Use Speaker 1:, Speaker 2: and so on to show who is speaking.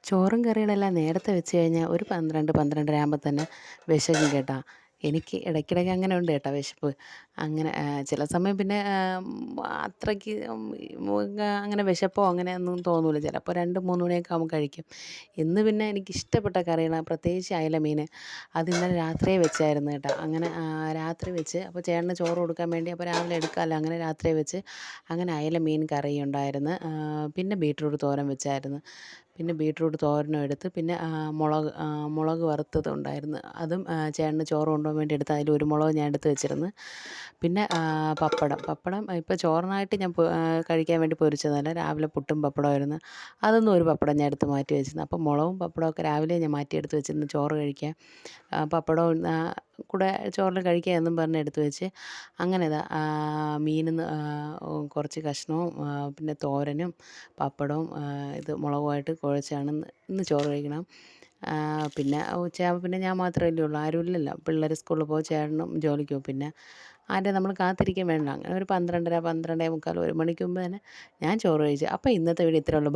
Speaker 1: ചോറും കറികളെല്ലാം നേരത്തെ വെച്ച് കഴിഞ്ഞാൽ ഒരു 12, 12:30 ആകുമ്പോൾ തന്നെ വിശക്കും കേട്ടോ. എനിക്ക് ഇടയ്ക്കിടയ്ക്ക് അങ്ങനെ ഉണ്ട് കേട്ടോ വിശപ്പ്. അങ്ങനെ ചില സമയം പിന്നെ അത്രയ്ക്ക് അങ്ങനെ വിശപ്പോ അങ്ങനെയൊന്നും തോന്നൂല. ചിലപ്പോൾ 2, 3 മണിയൊക്കെ ആകുമ്പോൾ കഴിക്കും. ഇന്ന് പിന്നെ എനിക്കിഷ്ടപ്പെട്ട കറികളാണ്, പ്രത്യേകിച്ച് അയല മീൻ. അത് ഇന്നലെ രാത്രിയേ വെച്ചായിരുന്നു കേട്ടോ. അങ്ങനെ രാത്രി വെച്ച് അപ്പോൾ ചേട്ടന് ചോറ് കൊടുക്കാൻ വേണ്ടി അപ്പോൾ രാവിലെ എടുക്കാമല്ലോ, അങ്ങനെ രാത്രി വെച്ച് അങ്ങനെ അയല മീൻ കറി ഉണ്ടായിരുന്നു. പിന്നെ ബീറ്റ്റൂട്ട് തോരൻ വെച്ചായിരുന്നു. പിന്നെ ബീറ്റ്റൂട്ട് തോരനും എടുത്ത് പിന്നെ മുളക് വറുത്തതും ഉണ്ടായിരുന്നു. അതും ചേട്ടന് ചോറ് കൊണ്ടുപോകാൻ വേണ്ടി എടുത്ത് അതിൽ ഒരു മുളക് ഞാൻ എടുത്ത് വെച്ചിരുന്നു. പിന്നെ പപ്പടം ഇപ്പോൾ ചോറിനായിട്ട് ഞാൻ കഴിക്കാൻ വേണ്ടി പൊരിച്ചതല്ല, രാവിലെ പുട്ടും പപ്പടമായിരുന്നു. അതൊന്നും ഒരു പപ്പടം ഞാൻ എടുത്ത് മാറ്റി വെച്ചിരുന്നു. അപ്പോൾ മുളകും പപ്പടമൊക്കെ രാവിലെ ഞാൻ മാറ്റി എടുത്ത് വെച്ചിരുന്നു ചോറ് കഴിക്കാൻ. പപ്പടവും കൂടെ ചോറിൽ കഴിക്കുക എന്നും പറഞ്ഞ് എടുത്ത് വെച്ച് അങ്ങനെ ഇതാ മീനിന്ന് കുറച്ച് കഷ്ണവും പിന്നെ തോരനും പപ്പടവും ഇത് മുളകുമായിട്ട് കുഴച്ചാണ് ഇന്ന് ചോറ് കഴിക്കണം. പിന്നെ ഉച്ചയാകുമ്പോൾ പിന്നെ ഞാൻ മാത്രമല്ലേ ഉള്ളൂ, ആരുമില്ലല്ലോ. പിള്ളേർ സ്കൂളിൽ പോകും, ചേട്ടനും ജോലിക്ക് പോകും. പിന്നെ ആരെ നമ്മൾ കാത്തിരിക്കാൻ വേണ്ട. അങ്ങനെ ഒരു 12:30, 12:45, 1 മണിക്ക് മുമ്പ് തന്നെ ഞാൻ ചോറ് കഴിച്ചു. അപ്പോൾ ഇന്നത്തെ വീഡിയോ ഇത്രയേ ഉള്ളൂ.